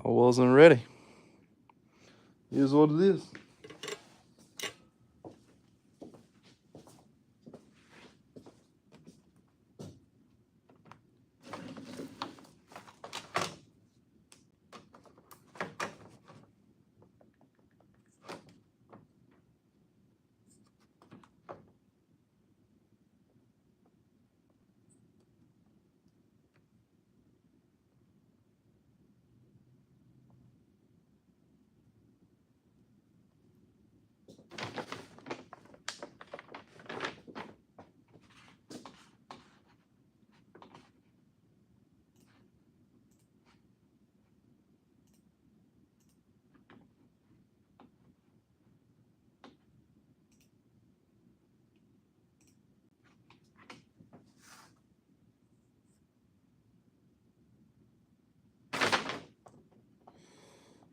I wasn't ready. It is what it is.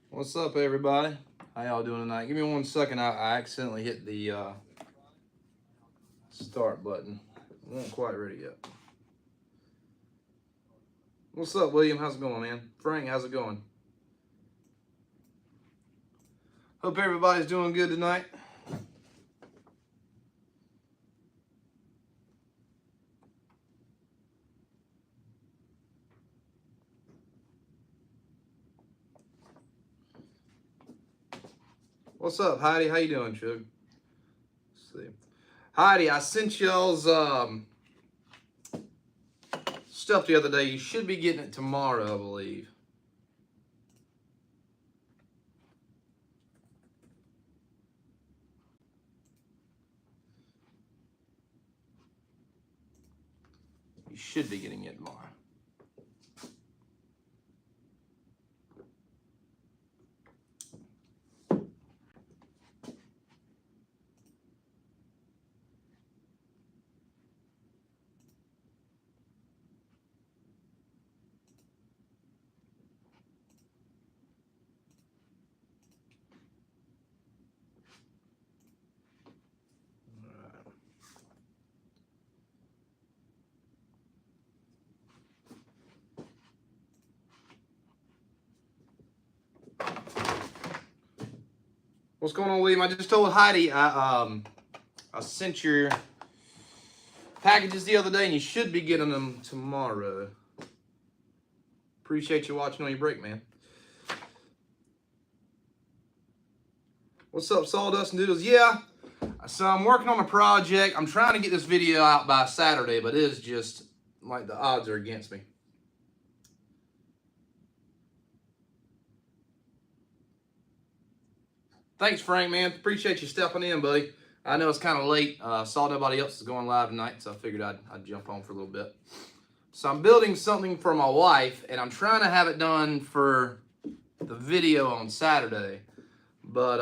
What's up, everybody? How y'all doing tonight? Give me 1 second. I accidentally hit the start button. I wasn't quite ready yet. What's up, William? How's it going, man? Frank, how's it going? Hope everybody's doing good tonight. What's up, Heidi? How you doing, Chug? Let's see. Heidi, I sent y'all's stuff the other day. You should be getting it tomorrow, I believe. You should be getting it tomorrow. What's going on, William? I just told Heidi I sent your packages the other day, and you should be getting them tomorrow. Appreciate you watching on your break, man. What's up, Sawdust and Doodles? Yeah, so I'm working on a project. I'm trying to get this video out by Saturday, but it is just like the odds are against me. Thanks, Frank, man. Appreciate you stepping in, buddy. I know it's kind of late. Saw nobody else is going live tonight, so I figured I'd jump on for a little bit. So I'm building something for my wife, and I'm trying to have it done for the video on Saturday. But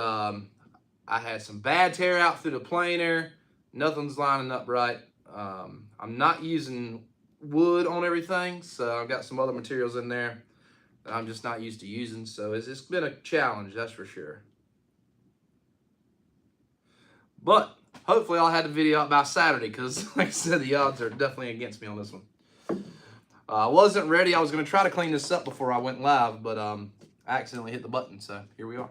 I had some bad tear out through the planer. Nothing's lining up right. I'm not using wood on everything, so I've got some other materials in there that I'm just not used to using. So it's been a challenge, that's for sure. But hopefully I'll have the video out by Saturday because, like I said, the odds are definitely against me on this one. I wasn't ready. I was going to try to clean this up before I went live, but I accidentally hit the button, so here we are.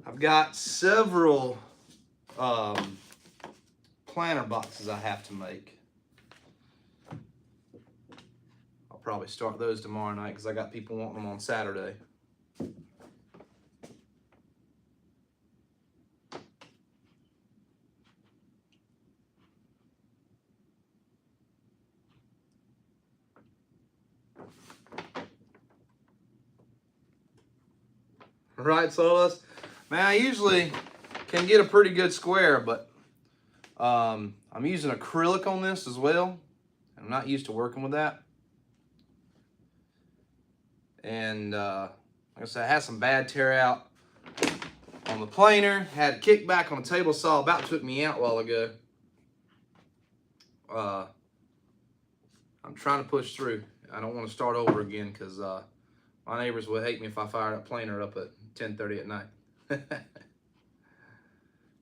I've got several planter boxes I have to make. I'll probably start those tomorrow night because I got people wanting them on Saturday. Right, Solus? Man, I usually can get a pretty good square, but I'm using acrylic on this as well. I'm not used to working with that. And like I said, I had some bad tear out on the planer. Had a kickback on the table saw, about took me out a while ago. I'm trying to push through. I don't want to start over again because my neighbors would hate me if I fired that planer up at 10:30 at night.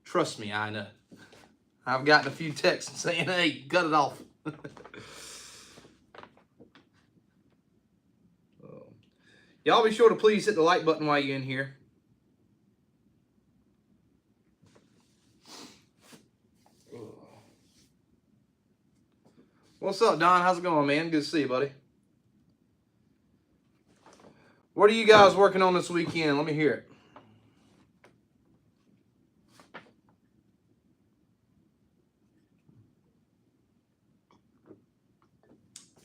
Trust me, I know. I've gotten a few texts saying, hey, cut it off. Y'all be sure to please hit the like button while you're in here. What's up, Don? How's it going, man? Good to see you, buddy. What are you guys working on this weekend? Let me hear it.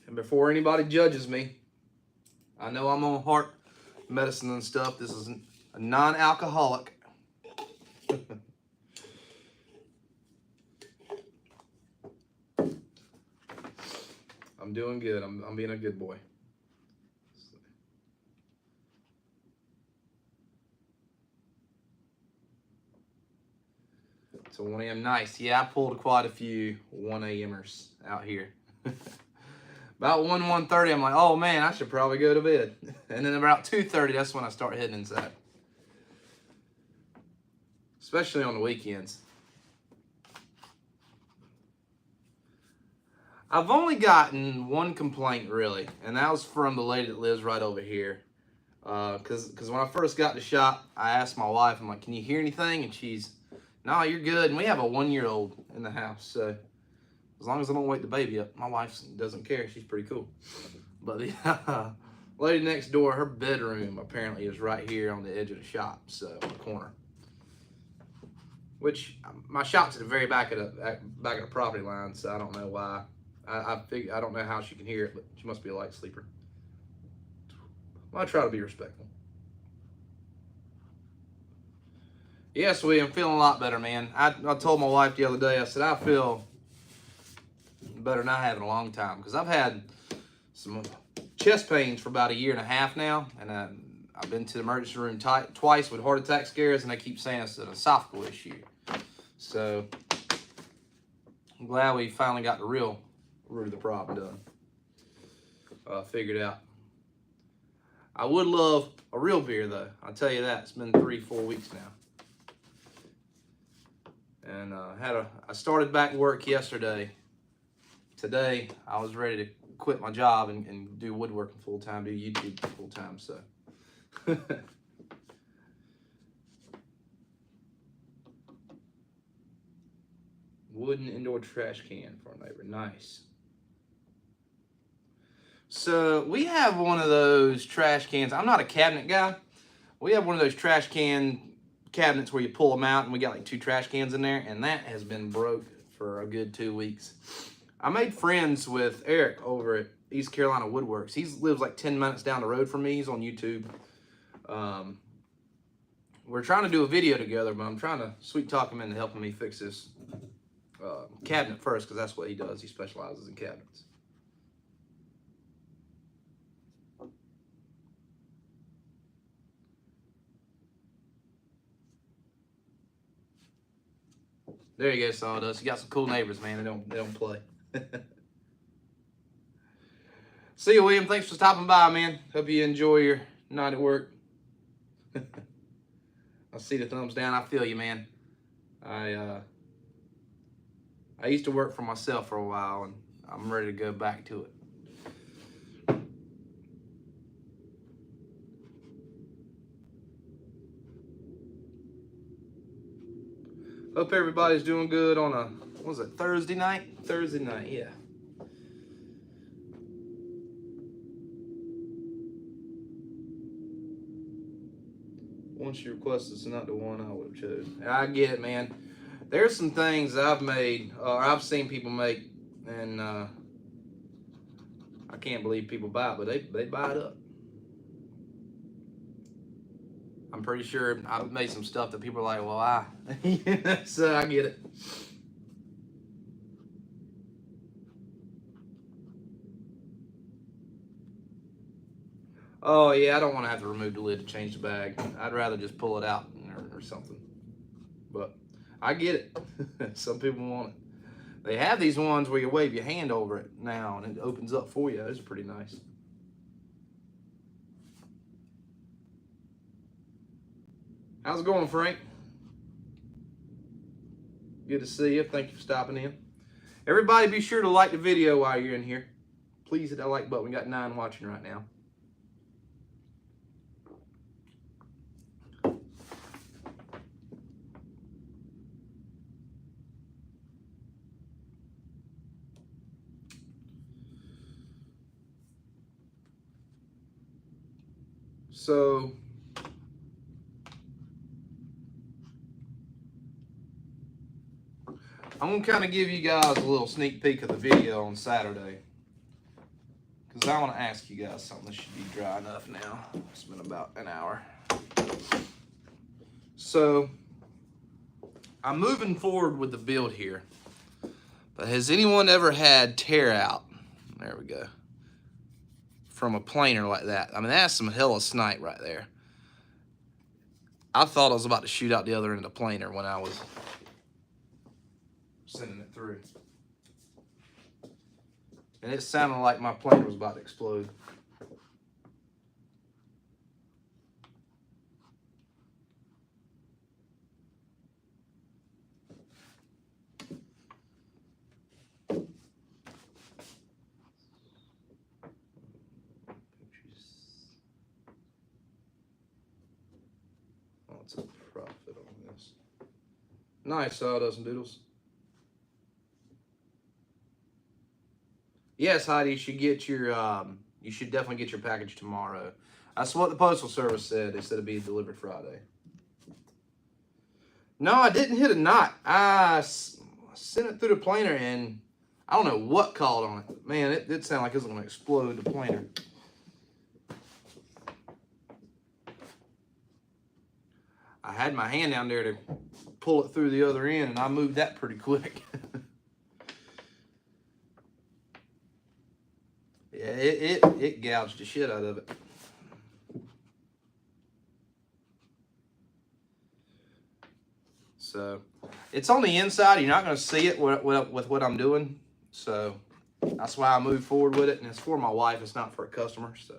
And before anybody judges me, I know I'm on heart medicine and stuff. This is a non-alcoholic. I'm doing good. I'm being a good boy. So 1 a.m. nice. Yeah, I pulled quite a few 1 a.m.ers out here. About 1:30, I'm like, oh man, I should probably go to bed. And then about 2:30, that's when I start heading inside. Especially on the weekends. I've only gotten one complaint, really, and that was from the lady that lives right over here. Because when I first got to the shop, I asked my wife, I'm like, can you hear anything? And she's, no, you're good. And we have a 1-year-old in the house, so as long as I don't wake the baby up, my wife doesn't care. She's pretty cool. But the lady next door, her bedroom apparently is right here on the edge of the shop, so on the corner. Which my shop's at the very back of the property line, so I don't know why. I don't know how she can hear it, but she must be a light sleeper. Well, I try to be respectful. Yes, William, I'm feeling a lot better, man. I told my wife the other day, I said, I feel better than I have in a long time, because I've had some chest pains for about 1.5 years now, and I've been to the emergency room twice with heart attack scares, and they keep saying it's an esophageal issue. So I'm glad we finally got the real root of the problem done. Figured out. I would love a real beer, though. I'll tell you that. It's been 3-4 weeks now. And I started back work yesterday. Today, I was ready to quit my job and do woodworking full-time, do YouTube full-time, so. Wooden indoor trash can for a neighbor. Nice. So we have one of those trash cans. I'm not a cabinet guy. We have one of those trash cabinets where you pull them out, and we got like 2 trash cans in there, and that has been broke for a good 2 weeks. I made friends with Eric over at East Carolina Woodworks. He lives like 10 minutes down the road from me. He's on YouTube. We're trying to do a video together, but I'm trying to sweet talk him into helping me fix this cabinet first, because that's what he does. He specializes in cabinets. There you go, Sawdust. You got some cool neighbors, man. They don't play. See you, William. Thanks for stopping by, man. Hope you enjoy your night at work. I see the thumbs down. I feel you, man. I used to work for myself for a while, and I'm ready to go back to it. Hope everybody's doing good on a, what was it, Thursday night? Thursday night, yeah. Once you requested, it's not the one I would have chosen. I get it, man. There's some things that I've made, or I've seen people make, and I can't believe people buy it, but they buy it up. I'm pretty sure I've made some stuff that people are like, well, so I get it. Oh, yeah, I don't want to have to remove the lid to change the bag. I'd rather just pull it out or something. But I get it. Some people want it. They have these ones where you wave your hand over it now and it opens up for you. Those are pretty nice. How's it going, Frank? Good to see you. Thank you for stopping in. Everybody be sure to like the video while you're in here. Please hit that like button. We got 9 watching right now. So I'm going to kind of give you guys a little sneak peek of the video on Saturday. Because I want to ask you guys something. This should be dry enough now. It's been about an hour. So I'm moving forward with the build here. But has anyone ever had tear out? There we go. From a planer like that. I mean, that's some hella snipe right there. I thought I was about to shoot out the other end of the planer when I was sending it through. And it sounded like my planer was about to explode. What's a profit on this? Nice sawdust and doodles. Yes, Heidi, you should get your. You should definitely get your package tomorrow. That's what the Postal Service said. They said it'd be delivered Friday. No, I didn't hit a knot. I sent it through the planer and I don't know what caught on it. Man, it did sound like it was going to explode the planer. I had my hand down there to pull it through the other end and I moved that pretty quick. Yeah, it gouged the shit out of it. So it's on the inside. You're not going to see it with what I'm doing. So that's why I moved forward with it. And it's for my wife. It's not for a customer. So.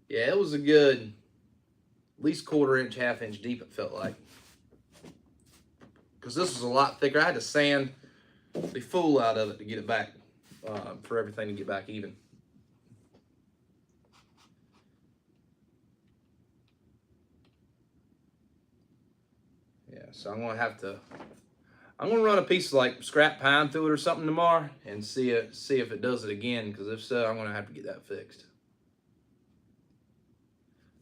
Yeah, it was a good, at least 1/4 inch, 1/2 inch deep, it felt like. Because this was a lot thicker. I had to sand the fool out of it to get it back, for everything to get back even. Yeah, so I'm going to run a piece of like scrap pine through it or something tomorrow and see if it does it again. Because if so, I'm going to have to get that fixed.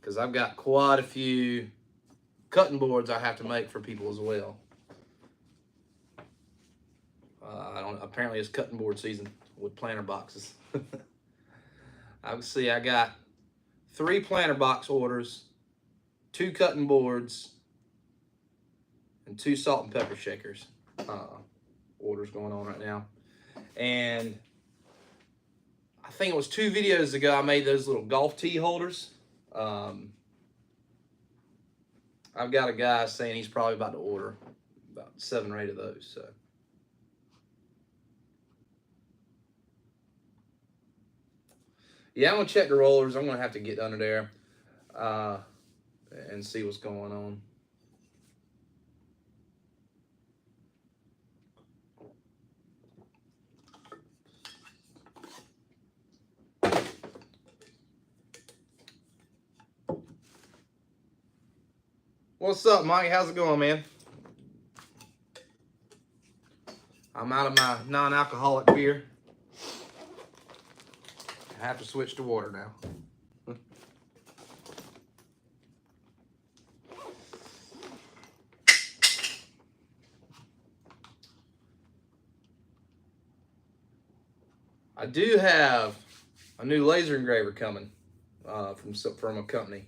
Because I've got quite a few cutting boards I have to make for people as well. Apparently it's cutting board season with planter boxes. I can see I got 3 planter box orders, 2 cutting boards, and 2 salt and pepper shakers orders going on right now. And I think it was 2 videos ago I made those little golf tee holders. I've got a guy saying he's probably about to order about 7 or 8 of those. So. Yeah, I'm going to check the rollers. I'm going to have to get under there and see what's going on. What's up, Mike? How's it going, man? I'm out of my non-alcoholic beer. I have to switch to water now. I do have a new laser engraver coming from a company.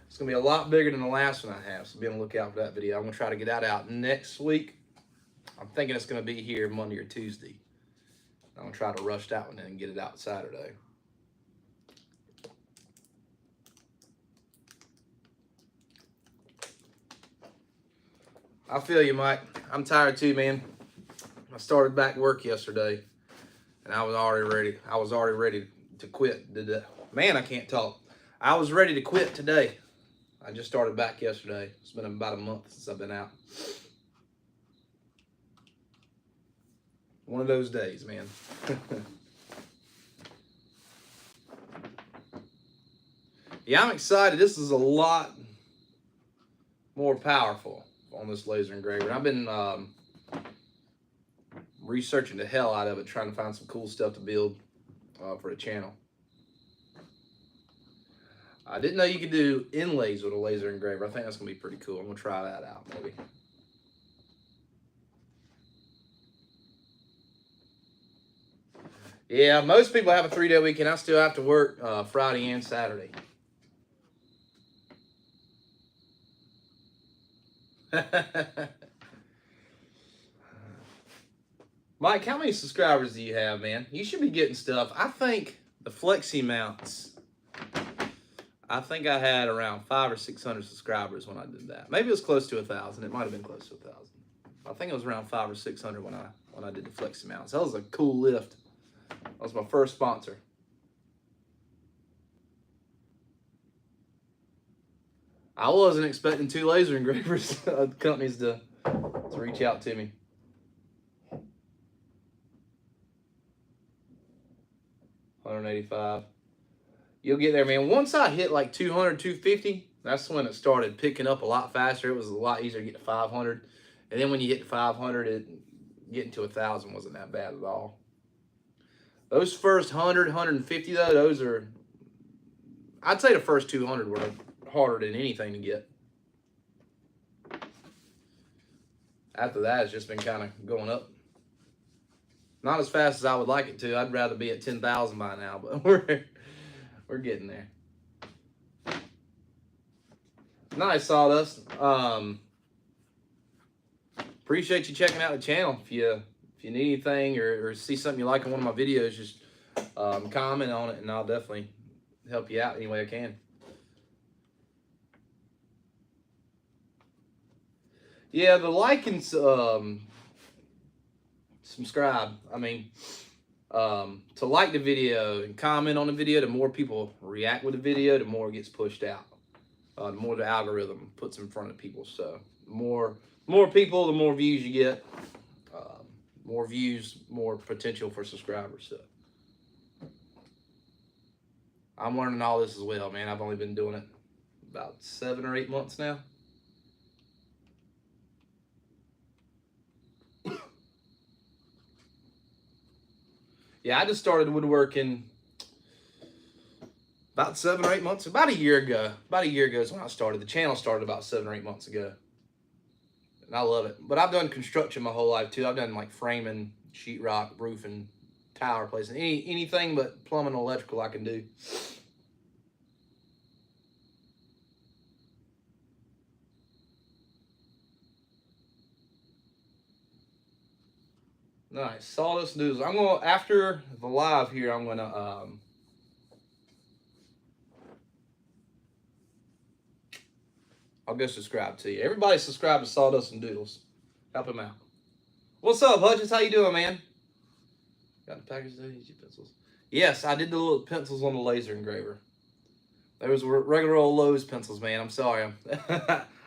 It's going to be a lot bigger than the last one I have, so be on the lookout for that video. I'm going to try to get that out next week I'm thinking it's going to be here Monday or Tuesday. I'm going to try to rush that one in and get it out Saturday. I feel you, Mike. I'm tired too, man. I started back work yesterday, and I was already ready to quit. Man, I can't talk. I was ready to quit today. I just started back yesterday. It's been about a month since I've been out. One of those days, man. Yeah, I'm excited. This is a lot more powerful on this laser engraver. I've been researching the hell out of it, trying to find some cool stuff to build for the channel. I didn't know you could do inlays with a laser engraver. I think that's going to be pretty cool. I'm going to try that out, maybe. Yeah, most people have a 3-day weekend. I still have to work Friday and Saturday. Mike, how many subscribers do you have, man? You should be getting stuff. I think the flexi mounts, I think I had around 500 or 600 subscribers when I did that. Maybe it was close to 1,000. It might have been close to 1,000. I think it was around 500 or 600 when I did the flexi mounts. That was a cool lift. That was my first sponsor. I wasn't expecting 2 laser engravers companies to reach out to me. $185. You'll get there, man. Once I hit like 200, 250, that's when it started picking up a lot faster. It was a lot easier to get to 500. And then when you get to 500, getting to 1,000 wasn't that bad at all. Those first 100, 150 though, those are, I'd say the first 200 were harder than anything to get. After that, it's just been kind of going up. Not as fast as I would like it to. I'd rather be at 10,000 by now, but we're getting there. Nice, Sawdust. Appreciate you checking out the channel. If you need anything or see something you like in one of my videos, just comment on it, and I'll definitely help you out any way I can. Yeah, the like and subscribe. I mean, to like the video and comment on the video, the more people react with the video, the more it gets pushed out. The more the algorithm puts in front of people. So the more people, the more views you get. More views, more potential for subscribers. So I'm learning all this as well, man. I've only been doing it about 7 or 8 months now. Yeah, I just started woodworking about 7 or 8 months, about a year ago. About a year ago is when I started. The channel started about 7 or 8 months ago. And I love it. But I've done construction my whole life too. I've done like framing, sheetrock, roofing, tile replacing, anything but plumbing and electrical I can do. Nice. Sawdust Noodles. I'm gonna, after the live here, I'm gonna I'll go subscribe to you. Everybody subscribe to Sawdust and Doodles. Help him out. What's up, Hutchins? How you doing, man? Got the package of easy pencils. Yes, I did the little pencils on the laser engraver. Those were regular old Lowe's pencils, man. I'm sorry.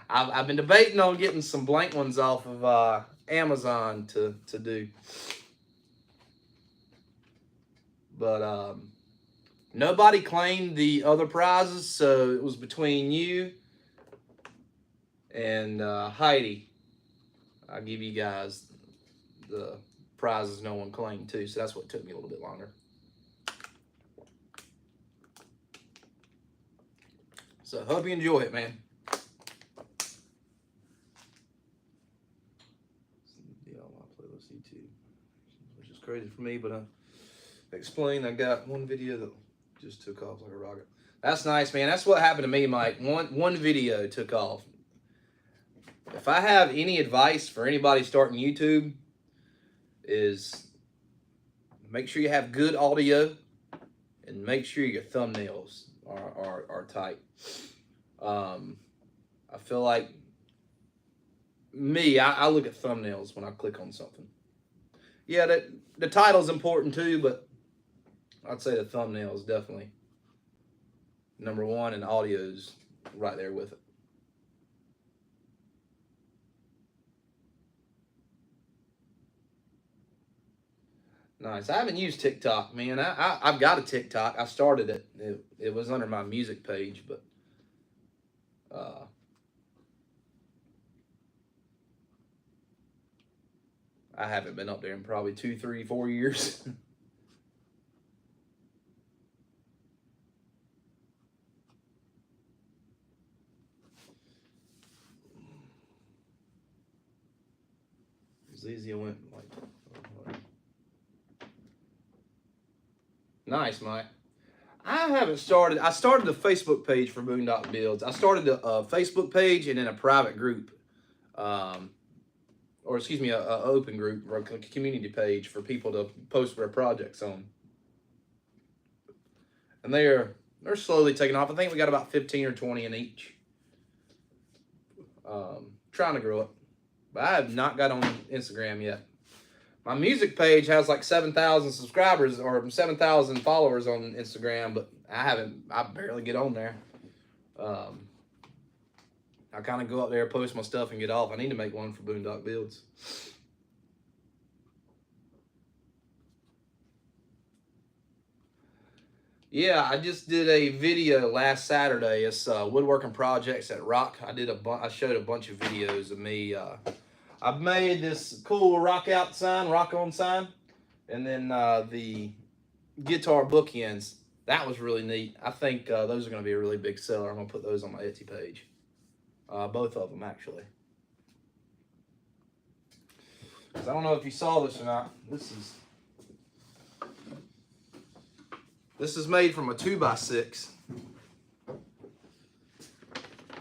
I've been debating on getting some blank ones off of Amazon to do. But nobody claimed the other prizes, so it was between you and Heidi. I'll give you guys the prizes no one claimed too, so that's what took me a little bit longer. So hope you enjoy it, man. Yeah, my playlist YouTube, which is crazy for me, but I explained I got one video that just took off like a rocket. That's nice, man. That's what happened to me, Mike. One video took off. If I have any advice for anybody starting YouTube, is make sure you have good audio and make sure your thumbnails are tight. I feel like I look at thumbnails when I click on something. Yeah, the title's important too, but I'd say the thumbnail is definitely number one, and audio's right there with it. Nice. I haven't used TikTok, man. I've got a TikTok. I started it. It was under my music page, but I haven't been up there in probably 2, 3, 4 years. It's easy. I went like. Nice, Mike. I haven't started. I started a Facebook page for Boondock Builds. I started a Facebook page and then a private group, or excuse me, a open group or a community page for people to post their projects on. And they're slowly taking off. I think we got about 15 or 20 in each. Trying to grow it, but I have not got on Instagram yet. My music page has like 7,000 subscribers or 7,000 followers on Instagram, but I barely get on there. I kind of go up there, post my stuff, and get off. I need to make one for Boondock Builds. Yeah, I just did a video last Saturday. It's woodworking projects at Rock. I showed a bunch of videos of me. I've made this cool rock out sign, rock on sign, and then the guitar bookends. That was really neat. I think those are going to be a really big seller. I'm going to put those on my Etsy page. Both of them, actually. I don't know if you saw this or not. This is made from a 2x6 and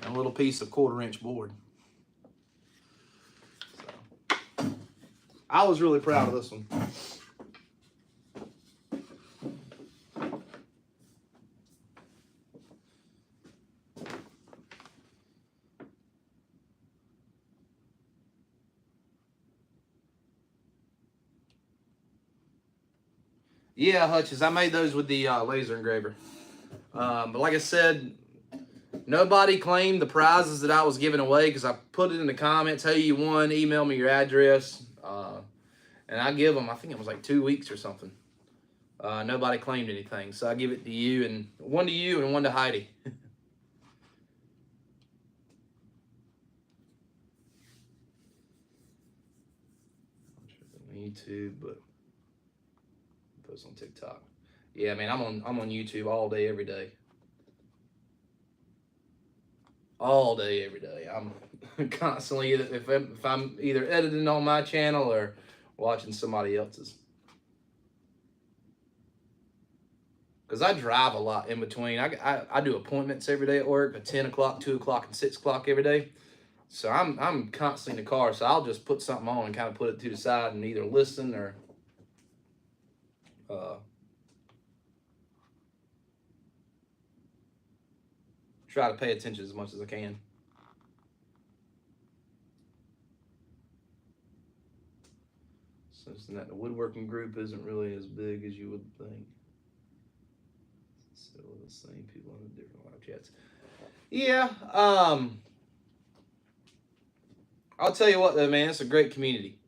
a little piece of 1/4-inch board. So, I was really proud of this one. Yeah, Hutchins, I made those with the laser engraver. But like I said, nobody claimed the prizes that I was giving away because I put it in the comments, hey, you won, email me your address. And I give them, I think it was like 2 weeks or something. Nobody claimed anything, so I give it to you, and one to you and one to Heidi. YouTube, but post on TikTok. Yeah, man, I'm on YouTube all day, every day. All day, every day. I'm constantly, if I'm either editing on my channel or watching somebody else's. Because I drive a lot in between. I do appointments every day at work at 10 o'clock, 2 o'clock, and 6 o'clock every day. So I'm constantly in the car. So I'll just put something on and kind of put it to the side and either listen or try to pay attention as much as I can. Since that the woodworking group isn't really as big as you would think. Still the same people in the different live chats. Yeah, I'll tell you what though, man, it's a great community.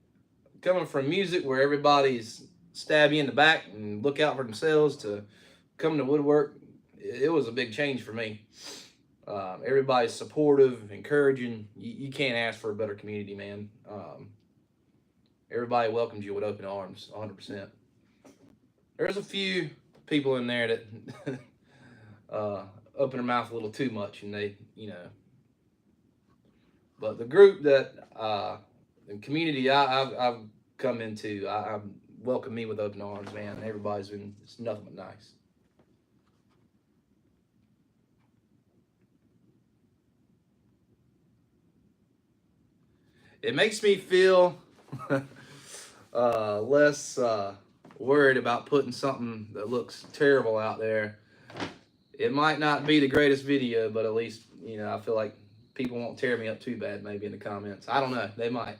Coming from music where everybody's stab you in the back and look out for themselves to coming to woodwork, it was a big change for me. Everybody's supportive, encouraging. You can't ask for a better community, man. Everybody welcomes you with open arms, 100%. There's a few people in there that open their mouth a little too much, and they, but the group that the community I've come into, I welcome me with open arms, man. Everybody's been, it's nothing but nice. It makes me feel less worried about putting something that looks terrible out there. It might not be the greatest video, but at least, you know, I feel like people won't tear me up too bad maybe in the comments. I don't know. They might.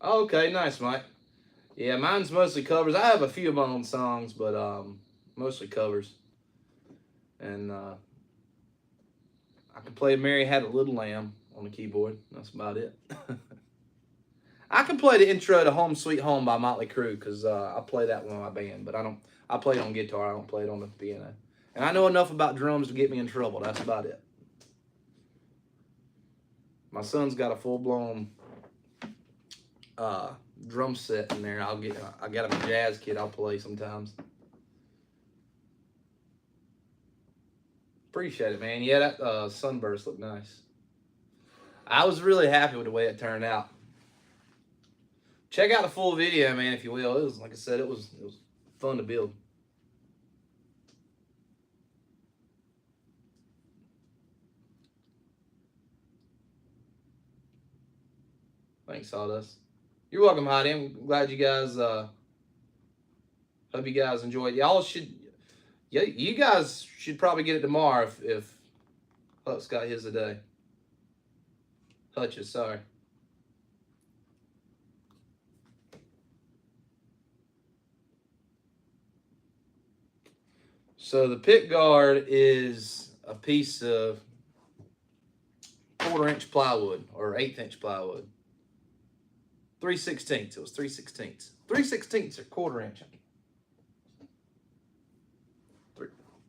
Okay, nice, Mike. Yeah, mine's mostly covers. I have a few of my own songs, but mostly covers. And I can play Mary Had a Little Lamb on the keyboard. That's about it. I can play the intro to Home Sweet Home by Motley Crue because I play that one in my band, but I play it on guitar. I don't play it on the piano. And I know enough about drums to get me in trouble. That's about it. My son's got a full-blown drum set in there. I got him a jazz kit I'll play sometimes. Appreciate it, man. Yeah, that sunburst looked nice. I was really happy with the way it turned out. Check out the full video, man, if you will. It was, like I said, it was fun to build. Thanks, Sawdust. You're welcome, Heidi. I'm glad you guys, hope you guys enjoyed. Y'all should, yeah, you guys should probably get it tomorrow if Huck's got his today. Hutches, sorry. So the pick guard is a piece of 1/4-inch plywood or 1/8-inch plywood. 3/16. It was 3/16. 3/16 or 1/4-inch.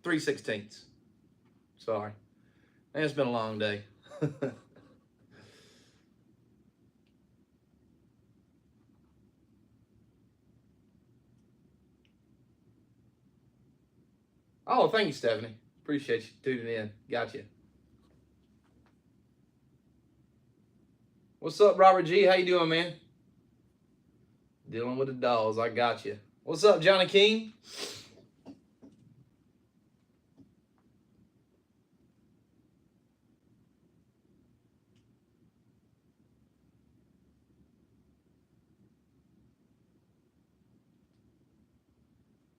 3/16. Sorry. Man, it's been a long day. Oh, thank you, Stephanie. Appreciate you tuning in. Got you. What's up, Robert G? How you doing, man? Dealing with the dolls. I got you. What's up, Johnny King?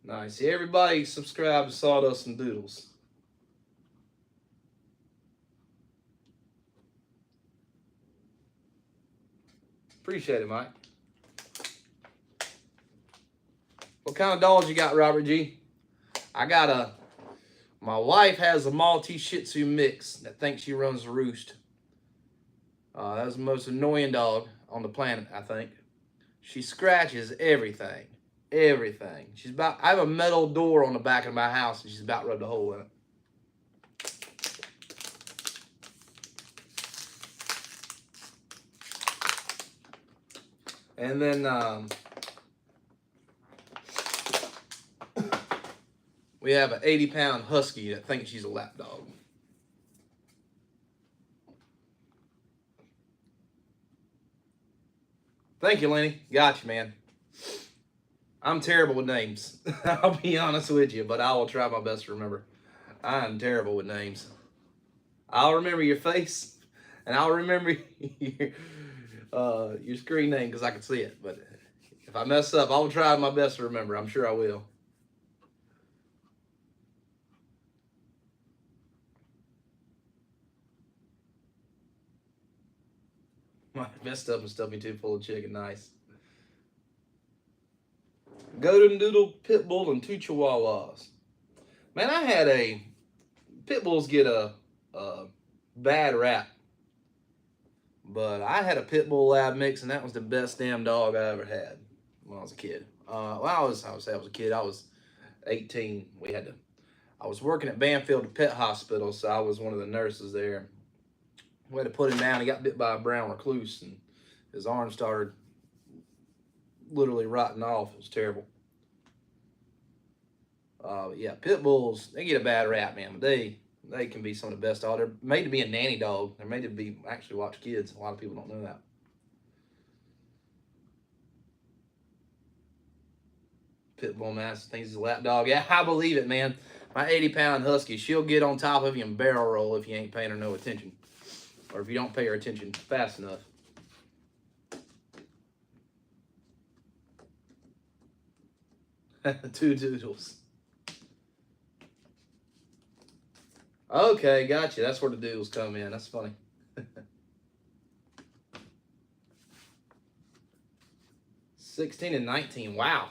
Nice. Yeah, everybody subscribe to Sawdust and Doodles. Appreciate it, Mike. What kind of dolls you got, Robert G? I got my wife has a Maltese Shih Tzu mix that thinks she runs the roost. That's the most annoying dog on the planet, I think. She scratches everything. Everything. I have a metal door on the back of my house and she's about rubbed a hole in it. And then we have an 80-pound husky that thinks she's a lap dog. Thank you, Lenny. Got you, man. I'm terrible with names. I'll be honest with you, but I will try my best to remember. I'm terrible with names. I'll remember your face, and I'll remember your screen name because I can see it. But if I mess up, I will try my best to remember. I'm sure I will. I messed up and stuffed me too full of chicken. Nice. Golden Doodle, Pit Bull, and 2 Chihuahuas. Man, I had Pit Bulls get a bad rap. But I had a Pit Bull Lab mix, and that was the best damn dog I ever had when I was a kid. Well, I would say I was a kid. I was 18. I was working at Banfield Pet Hospital, so I was one of the nurses there. We had to put him down. He got bit by a brown recluse, and his arm started literally rotting off. It was terrible. Yeah, Pit Bulls, they get a bad rap, man. But they can be some of the best dogs. They're made to be a nanny dog. They're made to be actually watch kids. A lot of people don't know that. pit bull mastiff thinks he's a lap dog. Yeah, I believe it, man. My 80-pound husky, she'll get on top of you and barrel roll if you ain't paying her no attention. Or if you don't pay her attention fast enough. Two doodles. Okay, gotcha. That's where the doodles come in. That's funny. 16 and 19. Wow.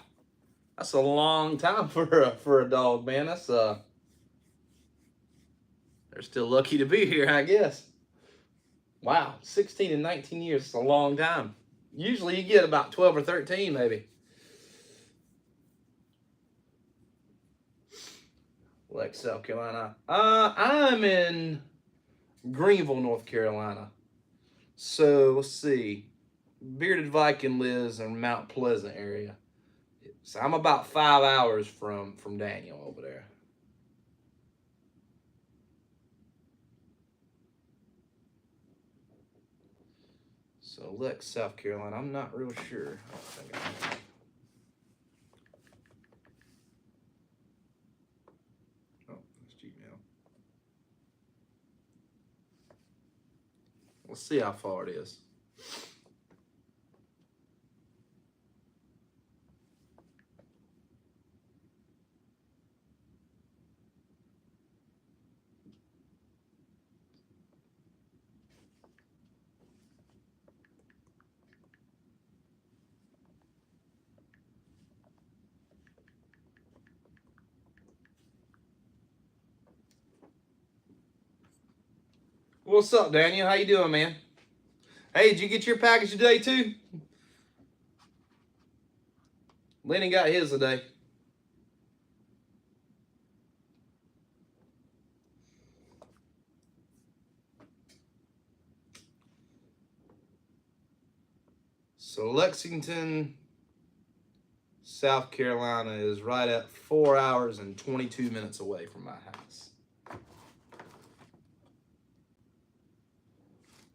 That's a long time for a dog, man. That's they're still lucky to be here, I guess. Wow, 16 and 19 years. It's a long time. Usually you get about 12 or 13, maybe. Like South Carolina. I'm in Greenville, North Carolina. So let's see. Bearded Viking lives in Mount Pleasant area. So I'm about 5 hours from Daniel over there. So Lex, South Carolina. I'm not real sure. I don't think I know. Let's see how far it is. What's up, Daniel? How you doing, man? Hey, did you get your package today, too? Lenny got his today. So Lexington, South Carolina is right at 4 hours and 22 minutes away from my house.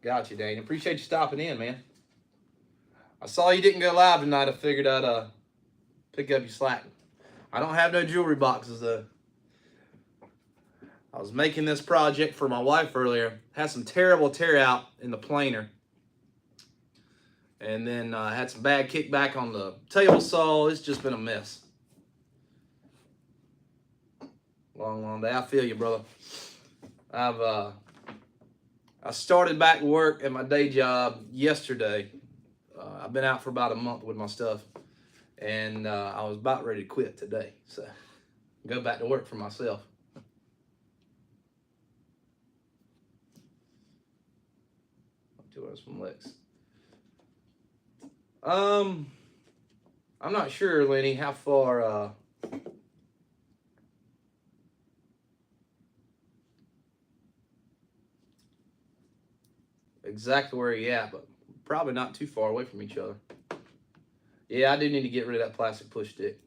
Got you, Daniel. Appreciate you stopping in, man. I saw you didn't go live tonight. I figured I'd pick up your slack. I don't have no jewelry boxes, though. I was making this project for my wife earlier. Had some terrible tear out in the planer. And then had some bad kickback on the table saw. It's just been a mess. Long day. I feel you, brother. I started back work at my day job yesterday. I've been out for about a month with my stuff. And I was about ready to quit today. So go back to work for myself. To us from Lex. I'm not sure, Lenny, how far exactly where you at, but probably not too far away from each other. Yeah, I do need to get rid of that plastic push stick.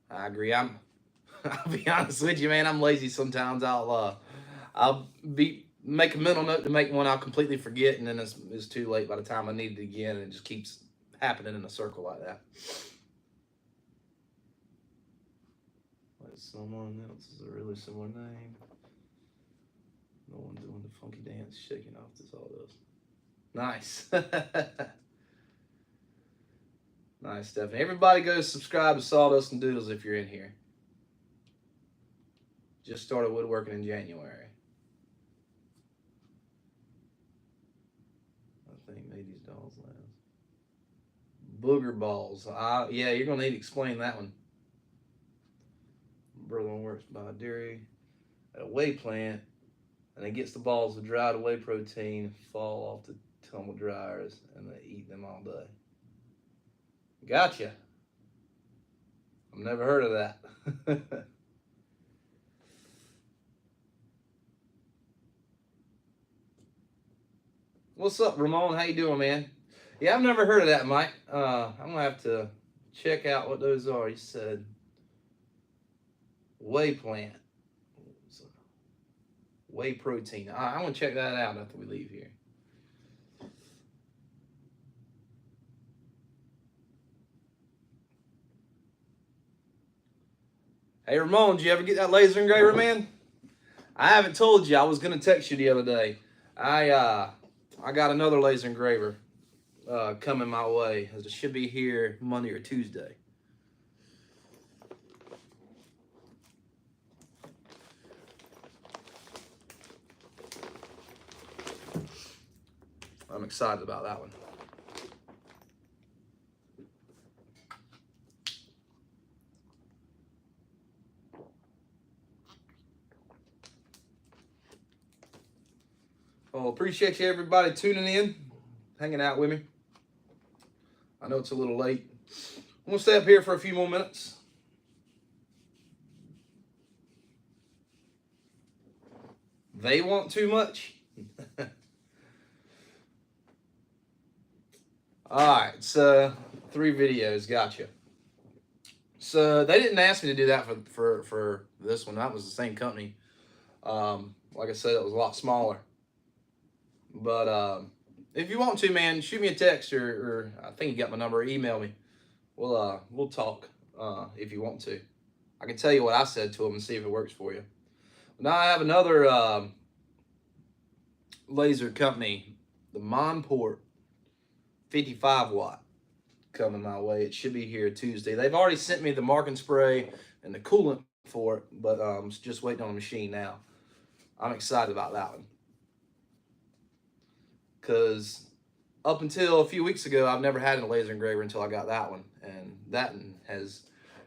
I agree. I'll be honest with you, man. I'm lazy sometimes. I'll make a mental note to make one I'll completely forget, and then it's too late by the time I need it again, and it just keeps happening in a circle like that. Like someone else is a really similar name. No one doing the funky dance, shaking off the sawdust. Nice. Nice, Stephanie. Everybody go subscribe to Sawdust and Doodles if you're in here. Just started woodworking in January. I think made these dolls last. Booger balls. Yeah, you're going to need to explain that one. Brother works by a dairy at a whey plant, and it gets the balls of dried whey protein, fall off the tumble dryers, and they eat them all day. Gotcha. I've never heard of that. What's up, Ramon? How you doing, man? Yeah, I've never heard of that, Mike. I'm going to have to check out what those are. He said whey plant. Whey protein. I'm going to check that out after we leave here. Hey, Ramon, did you ever get that laser engraver, man? I haven't told you. I was going to text you the other day. I got another laser engraver coming my way. It should be here Monday or Tuesday. I'm excited about that one. Well, appreciate you everybody tuning in, hanging out with me. I know it's a little late. I'm going to stay up here for a few more minutes. They want too much? Alright, so 3 videos, gotcha. So they didn't ask me to do that for this one. That was the same company. Like I said, it was a lot smaller. But if you want to, man, shoot me a text or I think you got my number, email me. We'll talk if you want to. I can tell you what I said to them and see if it works for you. Now I have another laser company, the Monport 55 watt coming my way. It should be here Tuesday. They've already sent me the marking spray and the coolant for it, but I'm just waiting on the machine now. I'm excited about that one. Because up until a few weeks ago, I've never had a laser engraver until I got that one. And that one has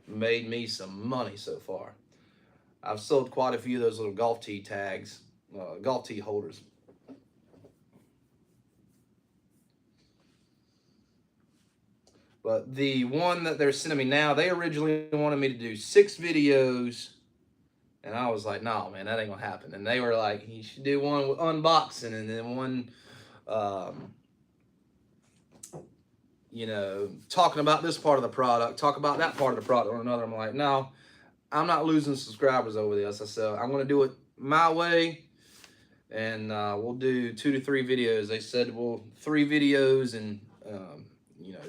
made me some money so far. I've sold quite a few of those little golf tee tags, golf tee holders. But the one that they're sending me now, they originally wanted me to do 6 videos. And I was like, no, man, that ain't going to happen. And they were like, you should do one with unboxing and then one, you know, talking about this part of the product, talk about that part of the product or another. I'm like, no, I'm not losing subscribers over this. I said, I'm going to do it my way. And we'll do 2 to 3 videos. They said, well, 3 videos and, you know,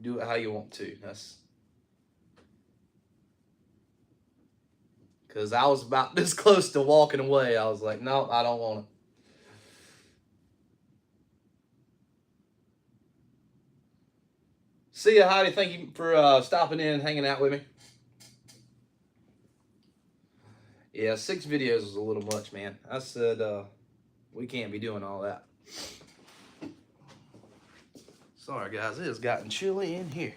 do it how you want to. That's because I was about this close to walking away. I was like, no, I don't want it. See ya, Heidi. Thank you for stopping in and hanging out with me. Yeah, 6 videos is a little much, man. I said we can't be doing all that. Sorry, guys. It has gotten chilly in here.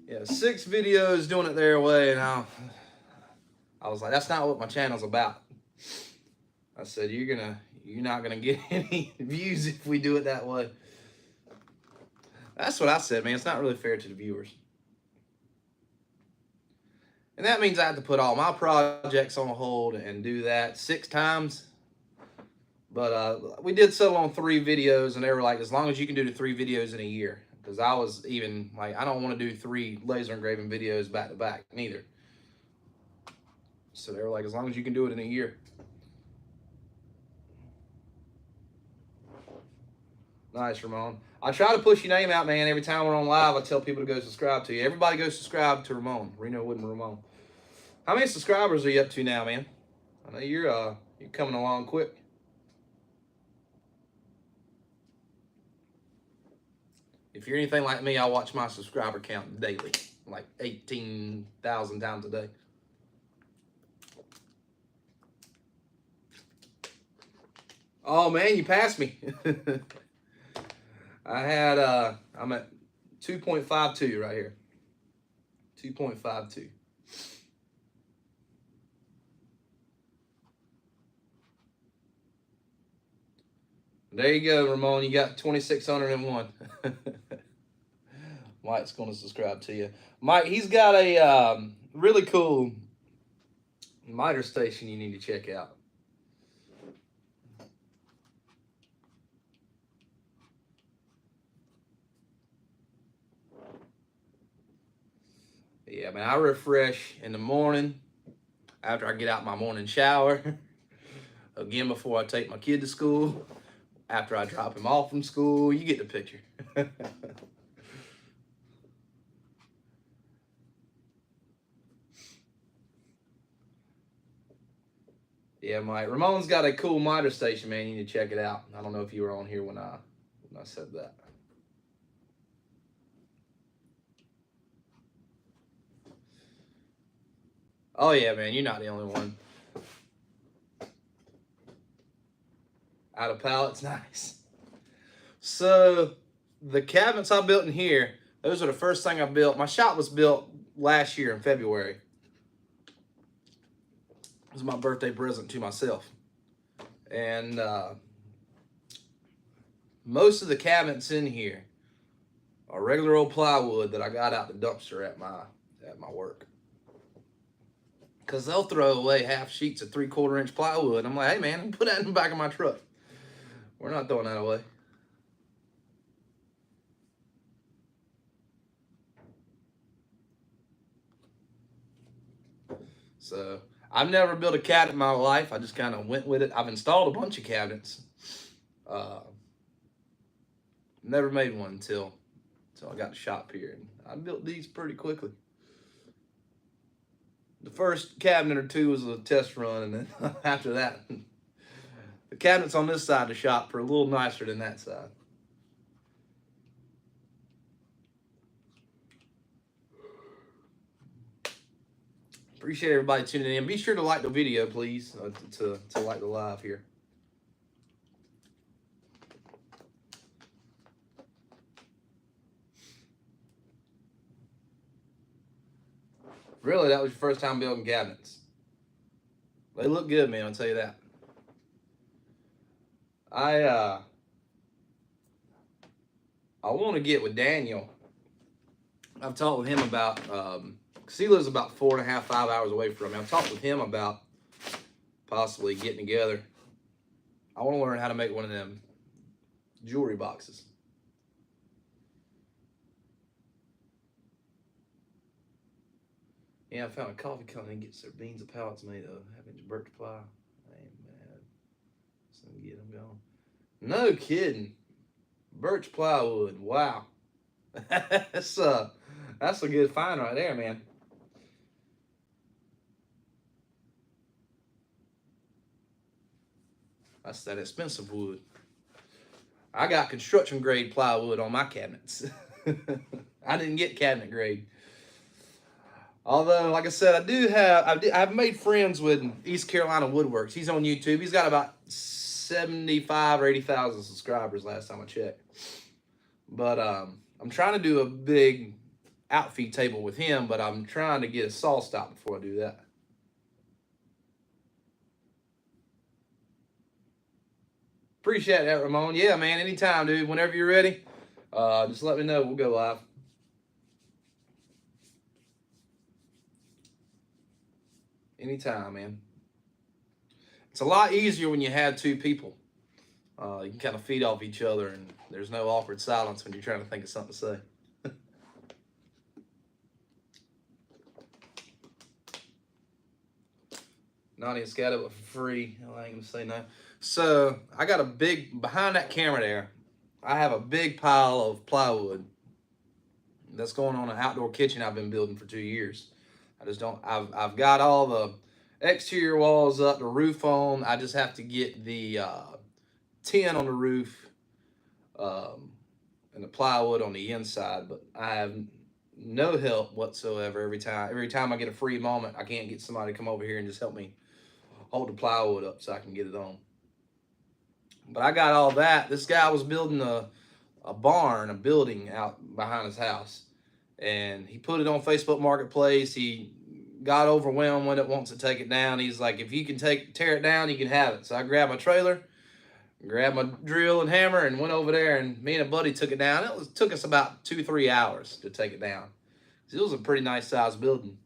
Yeah, 6 videos doing it their way, and I was like, that's not what my channel's about. I said, you're not gonna get any views if we do it that way. That's what I said, man. It's not really fair to the viewers. And that means I have to put all my projects on hold and do that 6 times. But we did settle on 3 videos, and they were like, as long as you can do the 3 videos in a year. Because I was even like, I don't want to do 3 laser engraving videos back to back, neither. So they were like, as long as you can do it in a year. Nice, Ramon. I try to push your name out, man. Every time we're on live, I tell people to go subscribe to you. Everybody go subscribe to Ramon. Reno Wood and Ramon. How many subscribers are you up to now, man? I know you're coming along quick. If you're anything like me, I watch my subscriber count daily, like 18,000 times a day. Oh man, you passed me. I'm at 2.52 right here. 2.52. There you go, Ramon. You got 2,601. Mike's going to subscribe to you. Mike, he's got a really cool miter station you need to check out. Yeah, man, I refresh in the morning after I get out my morning shower. Again, before I take my kid to school. After I drop him off from school. You get the picture. Yeah, Mike. Ramon's got a cool miter station, man. You need to check it out. I don't know if you were on here when I said that. Oh yeah, man. You're not the only one. Out of pallets, nice. So the cabinets I built in here, those are the first thing I built. My shop was built last year in February. It was my birthday present to myself. And most of the cabinets in here are regular old plywood that I got out the dumpster at my work. Because they'll throw away half sheets of 3/4 inch plywood. I'm like, hey man, put that in the back of my truck. We're not throwing that away. So I've never built a cabinet in my life. I just kind of went with it. I've installed a bunch of cabinets. Never made one until I got the shop here. And I built these pretty quickly. The first cabinet or two was a test run, and then after that, the cabinets on this side of the shop are a little nicer than that side. Appreciate everybody tuning in. Be sure to like the video, please, to like the live here. Really, that was your first time building cabinets. They look good, man, I'll tell you that. I want to get with Daniel. I've talked with him about, because he lives about 4.5, 5 hours away from me. I've talked with him about possibly getting together. I want to learn how to make one of them jewelry boxes. Yeah, I found a coffee company that gets their beans and pallets made of 1/2 inch birch ply. I ain't mad. So get them going. No kidding. Birch plywood. Wow. That's a good find right there, man. That's that expensive wood. I got construction grade plywood on my cabinets. I didn't get cabinet grade. Although, like I said, I've made friends with East Carolina Woodworks. He's on YouTube. He's got about 75 or 80,000 subscribers last time I checked. But I'm trying to do a big outfeed table with him, but I'm trying to get a saw stop before I do that. Appreciate that, Ramon. Yeah, man, anytime, dude. Whenever you're ready, just let me know. We'll go live. Anytime, man. It's a lot easier when you have two people. You can kind of feed off each other, and there's no awkward silence when you're trying to think of something to say. Nadia's got it for free. I ain't gonna say no. So I got a big, behind that camera there, I have a big pile of plywood that's going on an outdoor kitchen I've been building for 2 years. I've got all the exterior walls up, the roof on. I just have to get the tin on the roof and the plywood on the inside, but I have no help whatsoever. Every time I get a free moment, I can't get somebody to come over here and just help me hold the plywood up so I can get it on. But I got all that. This guy was building a barn, a building out behind his house, and he put it on Facebook Marketplace. He got overwhelmed when it wants to take it down. He's like, if you can tear it down, you can have it. So I grabbed my trailer, grabbed my drill and hammer, and went over there, and me and a buddy took it down. It took us about 2-3 hours to take it down. It was a pretty nice sized building.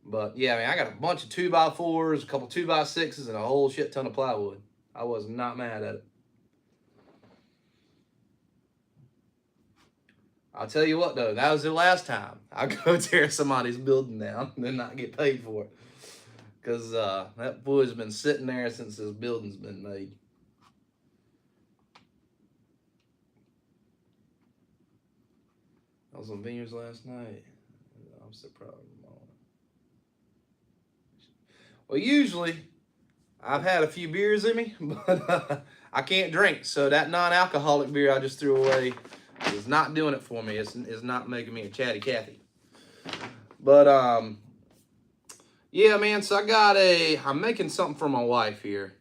But yeah, I mean, I got a bunch of 2x4s, a couple 2x6s, and a whole shit ton of plywood. I was not mad at it. I'll tell you what though, that was the last time I go tear somebody's building down and then not get paid for it. Because that boy's been sitting there since this building's been made. I was on Vineyards last night. I'm so proud of them all. Well, usually I've had a few beers in me, but I can't drink. So that non-alcoholic beer I just threw away is not doing it for me. It's not making me a chatty Cathy. But yeah, man. So I'm making something for my wife here.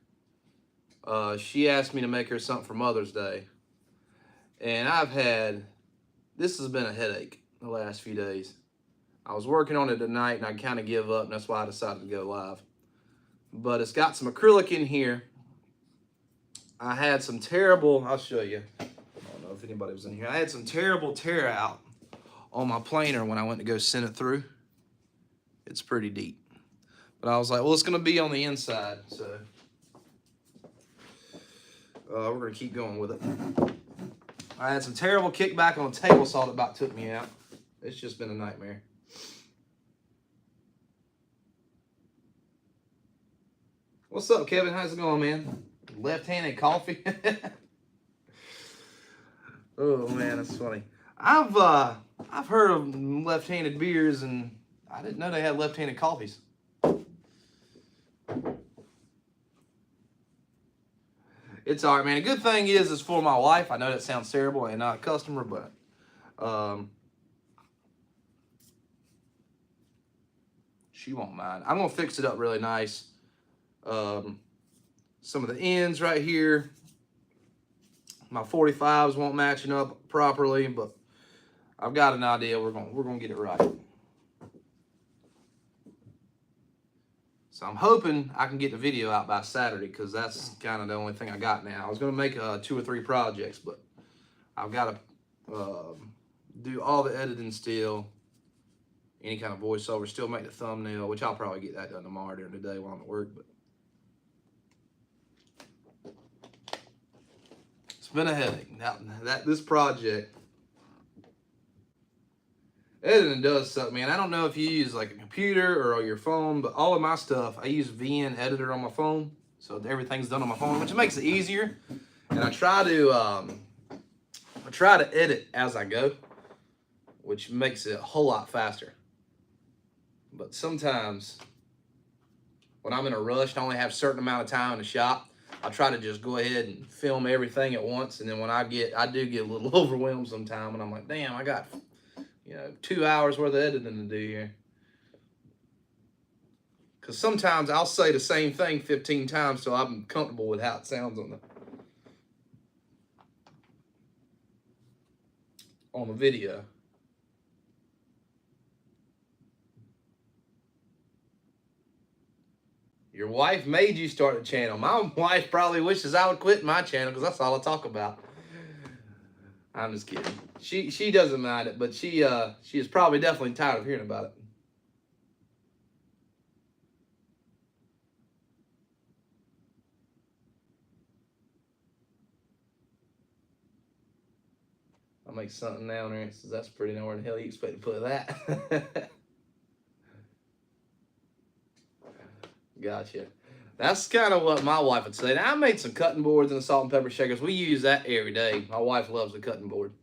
She asked me to make her something for Mother's Day, and this has been a headache the last few days. I was working on it tonight and I kind of give up, and that's why I decided to go live. But it's got some acrylic in here. I had some terrible, I'll show you. I don't know if anybody was in here. I had some terrible tear out on my planer when I went to go send it through. It's pretty deep. But I was like, well, it's going to be on the inside, so we're going to keep going with it. I had some terrible kickback on a table saw that about took me out. It's just been a nightmare. What's up, Kevin? How's it going, man? Left-handed coffee? Oh man, that's funny. I've heard of left-handed beers, and I didn't know they had left-handed coffees. It's all right, man. A good thing is it's for my wife. I know that sounds terrible and not a customer, but she won't mind. I'm gonna fix it up really nice. Some of the ends right here, my 45s won't matching up properly, but I've got an idea. We're gonna get it right. So I'm hoping I can get the video out by Saturday, because that's kind of the only thing I got now. I was gonna make 2 or 3 projects, but I've got to do all the editing still, any kind of voiceover, still make the thumbnail, which I'll probably get that done tomorrow during the day while I'm at work. But it's been a headache. Now this project, editing does suck, man. I don't know if you use like a computer or your phone, but all of my stuff, I use VN Editor on my phone, so everything's done on my phone, which makes it easier. And I try to edit as I go, which makes it a whole lot faster. But sometimes when I'm in a rush and I only have a certain amount of time in the shop, I try to just go ahead and film everything at once. And then when I do get a little overwhelmed sometime, and I'm like, damn, I got 2 hours worth of editing to do here. Because sometimes I'll say the same thing 15 times so I'm comfortable with how it sounds on the video. Your wife made you start a channel. My wife probably wishes I would quit my channel, because that's all I talk about. I'm just kidding. She doesn't mind it, but she is probably definitely tired of hearing about it. I'll make something down there and says that's pretty. Now where the hell you expect to put that? Gotcha. That's kind of what my wife would say. Now, I made some cutting boards and the salt and pepper shakers. We use that every day. My wife loves the cutting board.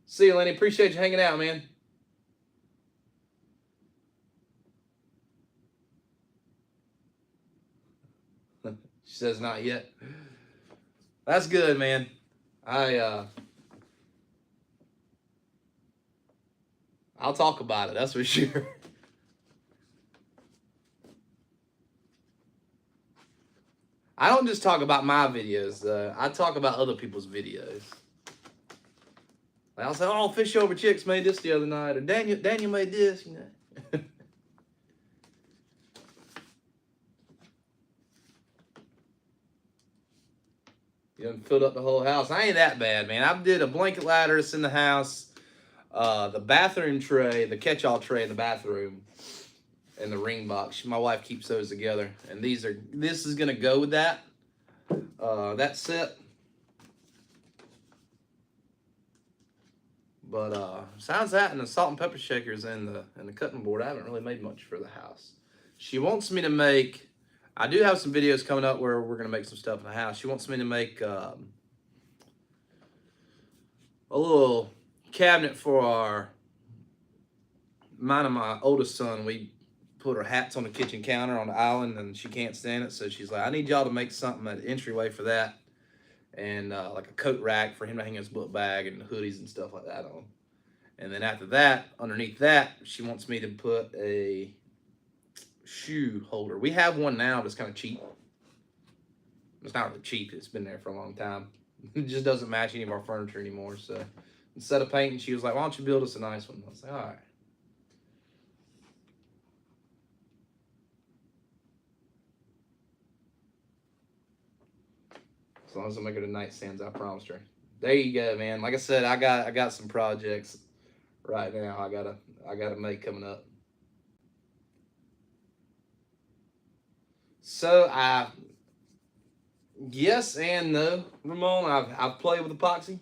See you, Lenny. Appreciate you hanging out, man. She says not yet. That's good, man. I'll talk about it, that's for sure. I don't just talk about my videos. I talk about other people's videos. Like I'll say, oh, Fish Over Chicks made this the other night, or Daniel made this, You done filled up the whole house. I ain't that bad, man. I did a blanket ladder that's in the house, the bathroom tray, the catch-all tray in the bathroom, and the ring box. My wife keeps those together, and this is gonna go with that. That set. But besides that and the salt and pepper shakers and the cutting board, I haven't really made much for the house. She wants me to make, I do have some videos coming up where we're going to make some stuff in the house. She wants me to make a little cabinet for mine and my oldest son. We put our hats on the kitchen counter on the island, and she can't stand it, so she's like, I need y'all to make something at the entryway for that, and like a coat rack for him to hang his book bag and hoodies and stuff like that on. And then after that, underneath that, she wants me to put a shoe holder. We have one now that's kind of cheap. It's not really cheap. It's been there for a long time. It just doesn't match any of our furniture anymore. So instead of painting, she was like, why don't you build us a nice one? I was like, all right. As long as I make her the nightstands, I promised her. There you go, man. Like I said, I got some projects right now I gotta make coming up. So yes and no, Ramon. I've played with epoxy,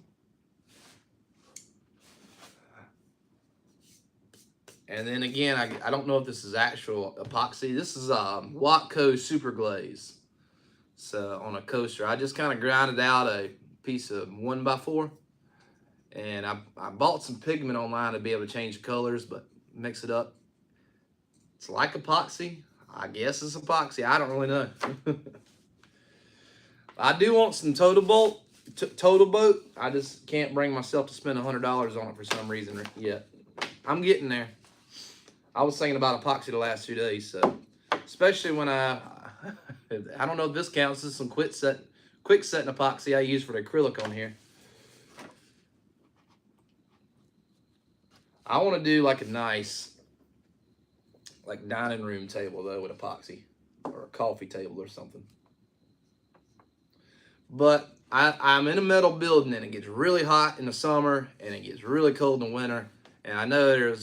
and then again, I don't know if this is actual epoxy. This is Watco Super Glaze. So on a coaster, I just kind of grinded out a piece of 1x4, and I bought some pigment online to be able to change the colors, but mix it up. It's like epoxy. I guess it's epoxy. I don't really know. I do want some Total Boat. I just can't bring myself to spend $100 on it for some reason yet. I'm getting there. I was thinking about epoxy the last 2 days, so especially when I don't know if this counts. This is some quick setting epoxy I use for the acrylic on here. I want to do like a nice like dining room table though with epoxy, or a coffee table or something. But I'm in a metal building, and it gets really hot in the summer and it gets really cold in the winter. And I know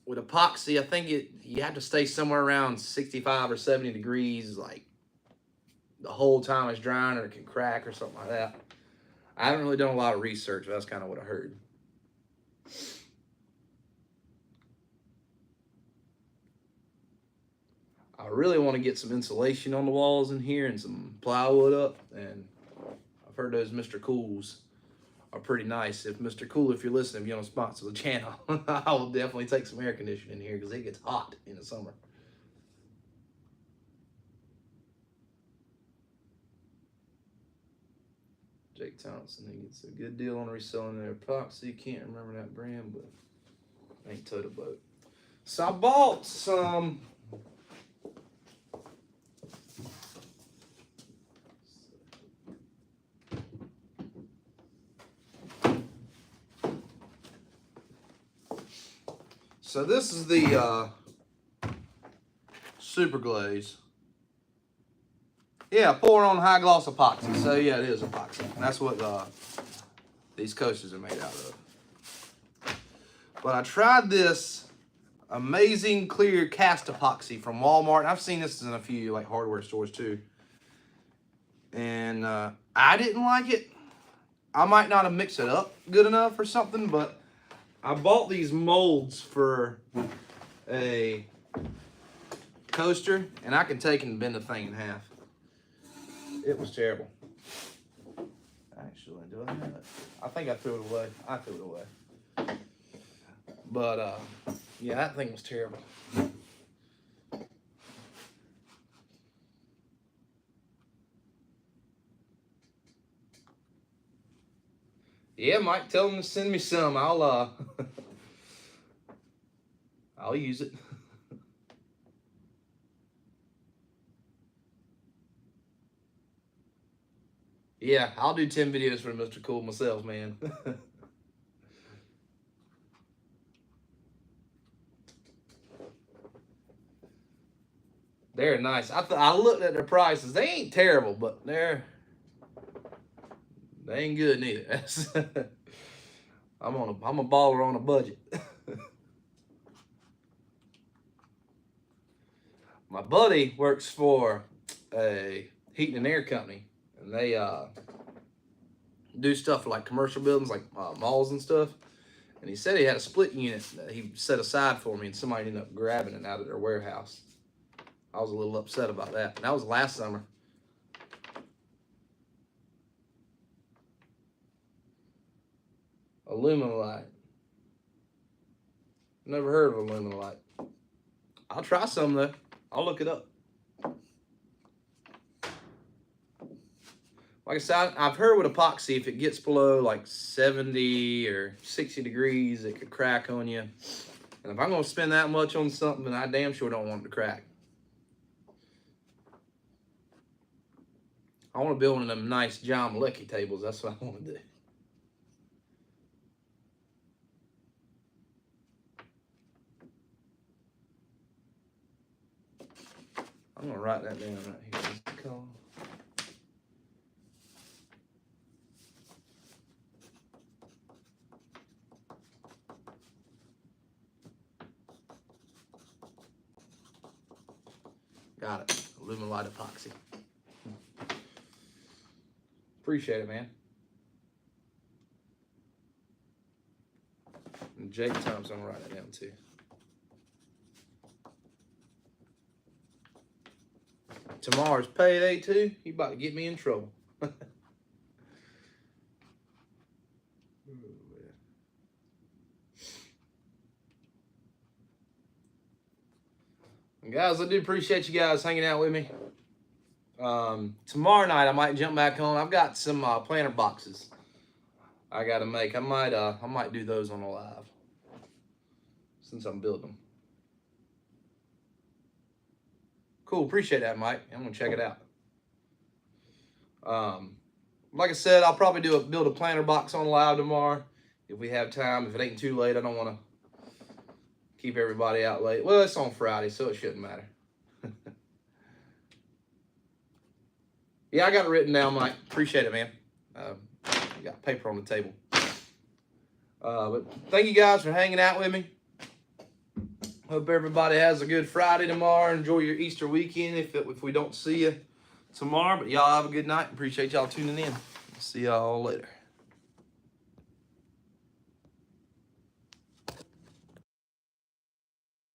with epoxy, I think you have to stay somewhere around 65 or 70 degrees like the whole time it's drying, or it can crack or something like that. I haven't really done a lot of research, but that's kind of what I heard. I really want to get some insulation on the walls in here and some plywood up, and I've heard those Mr. Cools are pretty nice. If Mr. Cool, if you're listening, if you want to sponsor the channel, I will definitely take some air conditioning in here because it gets hot in the summer. Jake Thompson, he gets a good deal on reselling their epoxy. Can't remember that brand, but ain't Total Boat. So I bought some So this is the Super Glaze. Yeah, pour on high gloss epoxy. So yeah, it is epoxy. And that's what these coasters are made out of. But I tried this amazing clear cast epoxy from Walmart. And I've seen this in a few like hardware stores too. And I didn't like it. I might not have mixed it up good enough or something, but I bought these molds for a coaster, and I can take and bend the thing in half. It was terrible. Actually, do I have it? I think I threw it away. I threw it away. But, yeah, that thing was terrible. Yeah, Mike, tell them to send me some. I'll use it. Yeah, I'll do 10 videos for Mr. Cool myself, man. They're nice. I looked at their prices. They ain't terrible, but they ain't good neither. I'm a baller on a budget. My buddy works for a heating and air company, and they do stuff for like commercial buildings, like malls and stuff. And he said he had a split unit that he set aside for me, and somebody ended up grabbing it out of their warehouse. I was a little upset about that. And that was last summer. Aluminolite. Never heard of aluminolite. I'll try some though. I'll look it up. Like I said, I've heard with epoxy, if it gets below like 70 or 60 degrees, it could crack on you. And if I'm going to spend that much on something, then I damn sure don't want it to crack. I want to build one of them nice John Malecki tables. That's what I want to do. I'm going to write that down right here. Got it. Aluminolite epoxy. Appreciate it, man. And Jake Thompson, I'm gonna write that down too. Tomorrow's payday too. You about to get me in trouble. And guys, I do appreciate you guys hanging out with me. Tomorrow night I might jump back on. I've got some planter boxes I gotta make. I might do those on a live since I'm building them. Cool, appreciate that, Mike. I'm gonna check it out. Like I said, I'll probably build a planter box on live tomorrow if we have time. If it ain't too late, I don't want to keep everybody out late. Well, it's on Friday, so it shouldn't matter. Yeah, I got it written down, Mike. Appreciate it, man. Got paper on the table. But thank you guys for hanging out with me. Hope everybody has a good Friday tomorrow. Enjoy your Easter weekend if we don't see you tomorrow. But y'all have a good night. Appreciate y'all tuning in. See y'all later.